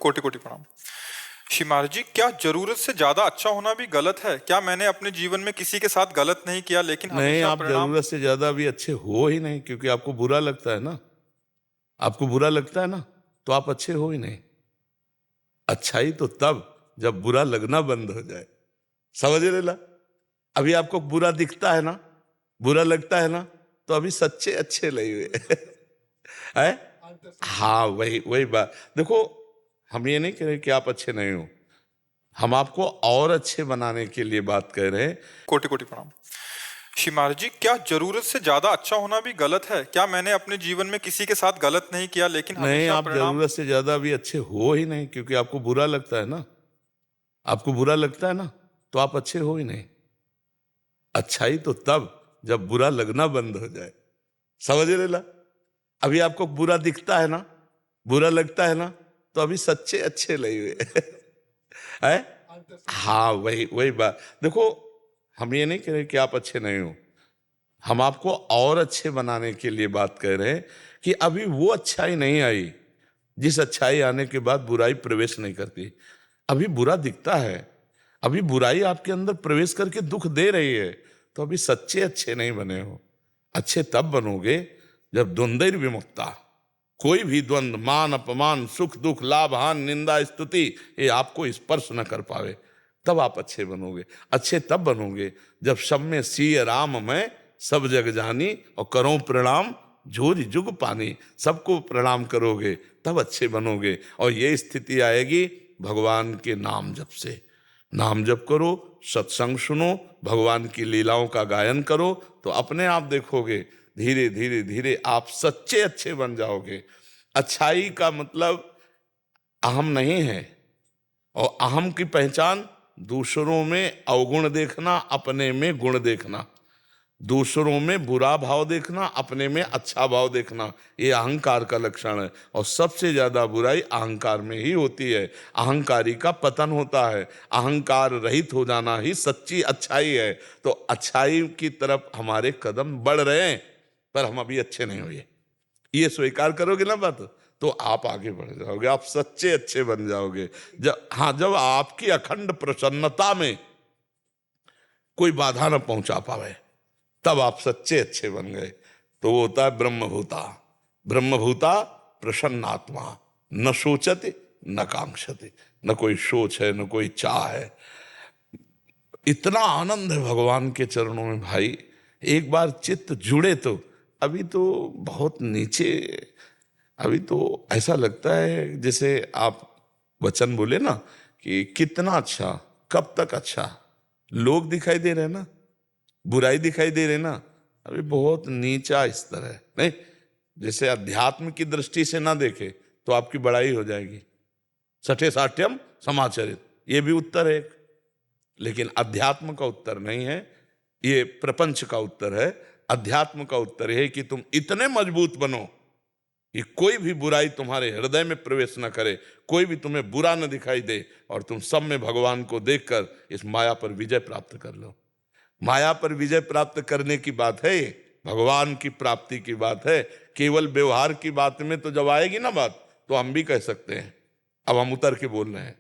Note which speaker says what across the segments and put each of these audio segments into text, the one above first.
Speaker 1: कोटि कोटि प्रणाम। शिमार जी, क्या जरूरत से ज्यादा अच्छा होना भी गलत है? क्या मैंने अपने जीवन में किसी के साथ गलत नहीं किया, लेकिन
Speaker 2: नहीं,
Speaker 1: हमेशा
Speaker 2: आप
Speaker 1: परिणाम।
Speaker 2: जरूरत से ज्यादा भी अच्छे हो ही नहीं, क्योंकि आपको बुरा लगता है ना। आपको बुरा लगता है ना, तो आप अच्छे हो ही नहीं। अच्छाई तो तब जब बुरा लगना बंद हो जाए। समझ रहे ला? अभी आपको बुरा दिखता है ना, बुरा लगता है ना, तो अभी सच्चे अच्छे नहीं हुए। है? हाँ, वही वही बात। देखो, हम ये नहीं कह रहे कि आप अच्छे नहीं हो, हम आपको और अच्छे बनाने के लिए बात कर रहे हैं।
Speaker 1: कोटि कोटि प्रणाम। शिमार जी, क्या जरूरत से ज्यादा अच्छा होना भी गलत है? क्या मैंने अपने जीवन में किसी के साथ गलत नहीं किया, लेकिन
Speaker 2: नहीं,
Speaker 1: हमेशा
Speaker 2: आप
Speaker 1: परिणाम।
Speaker 2: जरूरत से ज्यादा भी अच्छे हो ही नहीं, क्योंकि आपको बुरा लगता है ना। आपको बुरा लगता है ना, तो आप अच्छे हो ही नहीं। अच्छाई तो तब जब बुरा लगना बंद हो जाए। समझ रहे ला? अभी आपको बुरा दिखता है ना, बुरा लगता है ना, तो अभी सच्चे अच्छे नहीं हुए। है? हाँ, वही वही बात। देखो, हम ये नहीं कह रहे कि आप अच्छे नहीं हो, हम आपको और अच्छे बनाने के लिए बात कर रहे हैं कि अभी वो अच्छाई नहीं आई जिस अच्छाई आने के बाद बुराई प्रवेश नहीं करती। अभी बुरा दिखता है, अभी बुराई आपके अंदर प्रवेश करके दुख दे रही है, तो अभी सच्चे अच्छे नहीं बने हो। अच्छे तब बनोगे जब द्वंद्व विमुक्ता, कोई भी द्वंद, मान अपमान, सुख दुख, लाभ हानि, निंदा स्तुति, ये आपको स्पर्श न कर पावे, तब आप अच्छे बनोगे। अच्छे तब बनोगे जब सब में सिय राम मैं सब जग जानी, और करो प्रणाम जोर जुग पानी। सबको प्रणाम करोगे तब अच्छे बनोगे, और ये स्थिति आएगी भगवान के नाम जप से। नाम जप करो, सत्संग सुनो, भगवान की लीलाओं का गायन करो, तो अपने आप देखोगे धीरे धीरे धीरे आप सच्चे अच्छे बन जाओगे। अच्छाई का मतलब अहम नहीं है, और अहम की पहचान दूसरों में अवगुण देखना, अपने में गुण देखना। दूसरों में बुरा भाव देखना, अपने में अच्छा भाव देखना, ये अहंकार का लक्षण है। और सबसे ज्यादा बुराई अहंकार में ही होती है। अहंकारी का पतन होता है। अहंकार रहित हो जाना ही सच्ची अच्छाई है। तो अच्छाई की तरफ हमारे कदम बढ़ रहे हैं, पर हम अभी अच्छे नहीं हुए। ये स्वीकार करोगे ना बात, तो आप आगे बढ़ जाओगे, आप सच्चे अच्छे बन जाओगे। जब आपकी अखंड प्रसन्नता में कोई बाधा न पहुंचा पावे, तब आप सच्चे अच्छे बन गए। तो वो होता है ब्रह्मभूता। ब्रह्मभूता प्रसन्न आत्मा, न सोचते न कांक्षते। न कोई सोच है, न कोई चाह है। इतना आनंद है भगवान के चरणों में भाई। एक बार चित्त जुड़े तो, अभी तो बहुत नीचे, अभी तो ऐसा लगता है जैसे आप वचन बोले ना कि कितना अच्छा, कब तक अच्छा। लोग दिखाई दे रहे हैं ना, बुराई दिखाई दे रही ना, अभी बहुत नीचा स्तर है। नहीं, जैसे अध्यात्म की दृष्टि से ना देखे तो आपकी बड़ाई हो जाएगी। सठे साठ्यम समाचरित, ये भी उत्तर है एक, लेकिन अध्यात्म का उत्तर नहीं है, ये प्रपंच का उत्तर है। अध्यात्म का उत्तर है कि तुम इतने मजबूत बनो कि कोई भी बुराई तुम्हारे हृदय में प्रवेश न करे, कोई भी तुम्हें बुरा न दिखाई दे, और तुम सब में भगवान को देखकर इस माया पर विजय प्राप्त कर लो। माया पर विजय प्राप्त करने की बात है, ये भगवान की प्राप्ति की बात है। केवल व्यवहार की बात में तो जब आएगी ना बात, तो हम भी कह सकते हैं। अब हम उतर के बोल रहे हैं,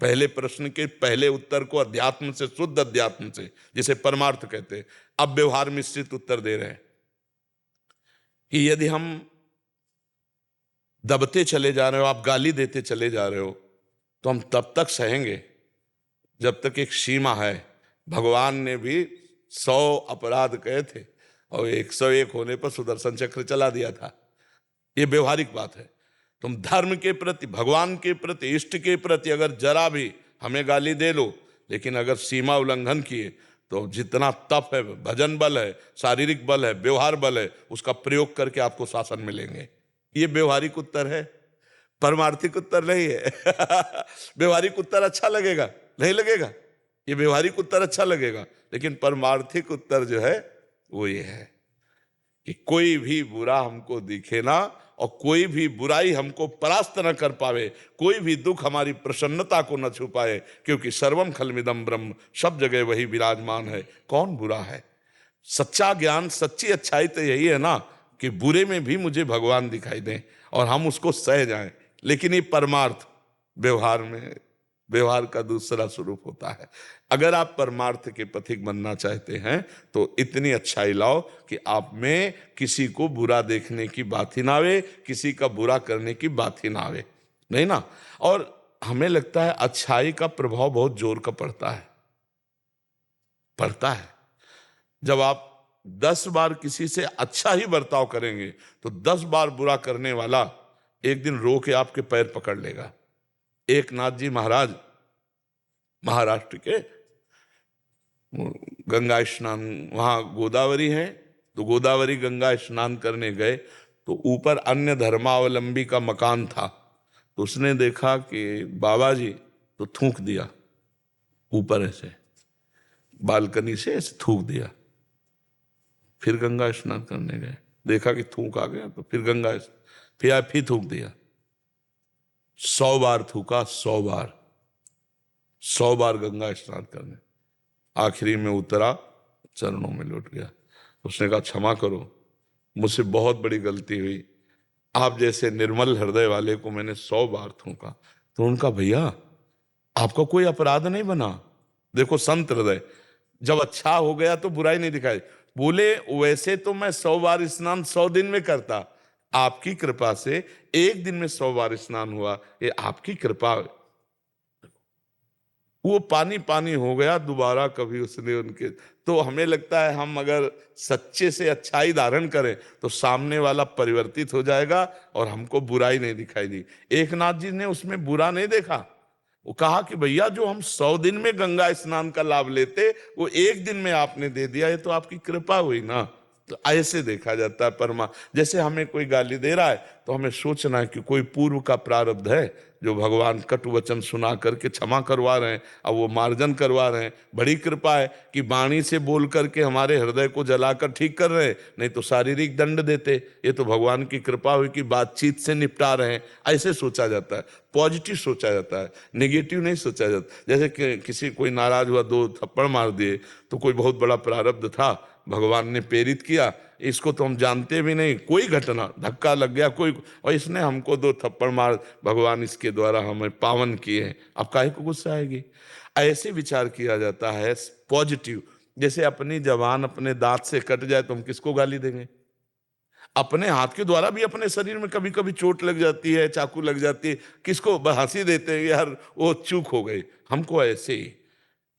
Speaker 2: पहले प्रश्न के पहले उत्तर को अध्यात्म से, शुद्ध अध्यात्म से, जिसे परमार्थ कहते हैं, अब व्यवहार मिश्रित उत्तर दे रहे हैं कि यदि हम दबते चले जा रहे हो, आप गाली देते चले जा रहे हो, तो हम तब तक सहेंगे जब तक एक सीमा है। भगवान ने भी 100 अपराध कहे थे, और 101 होने पर सुदर्शन चक्र चला दिया था। ये व्यवहारिक बात है। तुम धर्म के प्रति, भगवान के प्रति, इष्ट के प्रति अगर जरा भी हमें गाली दे लो, लेकिन अगर सीमा उल्लंघन किए, तो जितना तप है, भजन बल है, शारीरिक बल है, व्यवहार बल है, उसका प्रयोग करके आपको शासन मिलेंगे। ये व्यवहारिक उत्तर है, परमार्थिक उत्तर नहीं है। व्यवहारिक उत्तर अच्छा लगेगा, नहीं लगेगा? ये व्यवहारिक उत्तर अच्छा लगेगा, लेकिन परमार्थिक उत्तर जो है वो ये है कि कोई भी बुरा हमको दिखे ना, और कोई भी बुराई हमको परास्त न कर पावे, कोई भी दुख हमारी प्रसन्नता को न छुपाए, क्योंकि सर्वम खलमिदम ब्रह्म, सब जगह वही विराजमान है। कौन बुरा है? सच्चा ज्ञान, सच्ची अच्छाई तो यही है ना कि बुरे में भी मुझे भगवान दिखाई दें और हम उसको सह जाएं। लेकिन ये परमार्थ व्यवहार में, व्यवहार का दूसरा स्वरूप होता है। अगर आप परमार्थ के पथिक बनना चाहते हैं तो इतनी अच्छाई लाओ कि आप में किसी को बुरा देखने की बात ही ना आवे, किसी का बुरा करने की बात ही ना आवे, नहीं ना। और हमें लगता है अच्छाई का प्रभाव बहुत जोर का पड़ता है। जब आप 10 बार किसी से अच्छा ही बर्ताव करेंगे तो 10 बार बुरा करने वाला एक दिन रो के आपके पैर पकड़ लेगा। एक नाथ जी महाराज महाराष्ट्र के गंगा स्नान, वहां गोदावरी है, तो गोदावरी गंगा स्नान करने गए तो ऊपर अन्य धर्मावलंबी का मकान था। तो उसने देखा कि बाबा जी, तो थूक दिया ऊपर, ऐसे बालकनी से ऐसे थूक दिया। फिर गंगा स्नान करने गए, देखा कि थूक आ गया, तो फिर फिर थूक दिया। 100 बार थूका, 100 बार गंगा स्नान करने। आखिरी में उतरा, चरणों में लौट गया। उसने कहा क्षमा करो, मुझसे बहुत बड़ी गलती हुई, आप जैसे निर्मल हृदय वाले को मैंने 100 बार थूका। तो उनका भैया आपका कोई अपराध नहीं बना, देखो संत हृदय, जब अच्छा हो गया तो बुराई नहीं दिखाई। बोले वैसे तो मैं 100 बार स्नान 100 दिन में करता, आपकी कृपा से एक दिन में 100 बार स्नान हुआ, ये आपकी कृपा। वो पानी पानी हो गया, दोबारा कभी उसने उनके। तो हमें लगता है हम अगर सच्चे से अच्छाई धारण करें तो सामने वाला परिवर्तित हो जाएगा और हमको बुराई नहीं दिखाई दी। एक नाथ जी ने उसमें बुरा नहीं देखा, वो कहा कि भैया जो हम 100 दिन में गंगा स्नान का लाभ लेते वो एक दिन में आपने दे दिया, ये तो आपकी कृपा हुई ना। तो ऐसे देखा जाता है परमा। जैसे हमें कोई गाली दे रहा है तो हमें सोचना है कि कोई पूर्व का प्रारब्ध है जो भगवान कटु वचन सुना करके क्षमा करवा रहे हैं, अब वो मार्जन करवा रहे हैं। बड़ी कृपा है कि वाणी से बोल करके हमारे हृदय को जलाकर ठीक कर रहे हैं, नहीं तो शारीरिक दंड देते। ये तो भगवान की कृपा हुई कि बातचीत से निपटा रहे हैं, ऐसे सोचा जाता है, पॉजिटिव सोचा जाता है, नेगेटिव नहीं सोचा जाता। जैसे कि किसी कोई नाराज हुआ, 2 थप्पड़ मार दिए, तो कोई बहुत बड़ा प्रारब्ध था, भगवान ने प्रेरित किया, इसको तो हम जानते भी नहीं, कोई घटना, धक्का लग गया कोई, और इसने हमको 2 थप्पड़ मार, भगवान इसके द्वारा हमें पावन किए हैं, अब काहे को गुस्सा आएगी। ऐसे विचार किया जाता है पॉजिटिव। जैसे अपनी जबान अपने दांत से कट जाए तो हम किसको गाली देंगे। अपने हाथ के द्वारा भी अपने शरीर में कभी कभी चोट लग जाती है, चाकू लग जाती है, किसको हंसी देते हैं यार वो चूक हो गई। हमको ऐसे ही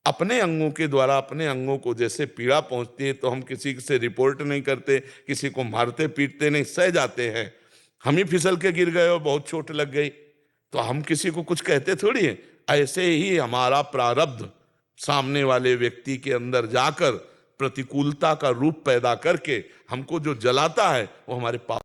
Speaker 2: अपने अंगों के द्वारा अपने अंगों को जैसे पीड़ा पहुंचती है तो हम किसी से रिपोर्ट नहीं करते, किसी को मारते पीटते नहीं, सह जाते हैं। हम ही फिसल के गिर गए और बहुत चोट लग गई तो हम किसी को कुछ कहते थोड़ी है। ऐसे ही हमारा प्रारब्ध सामने वाले व्यक्ति के अंदर जाकर प्रतिकूलता का रूप पैदा करके हमको जो जलाता है वो हमारे पाप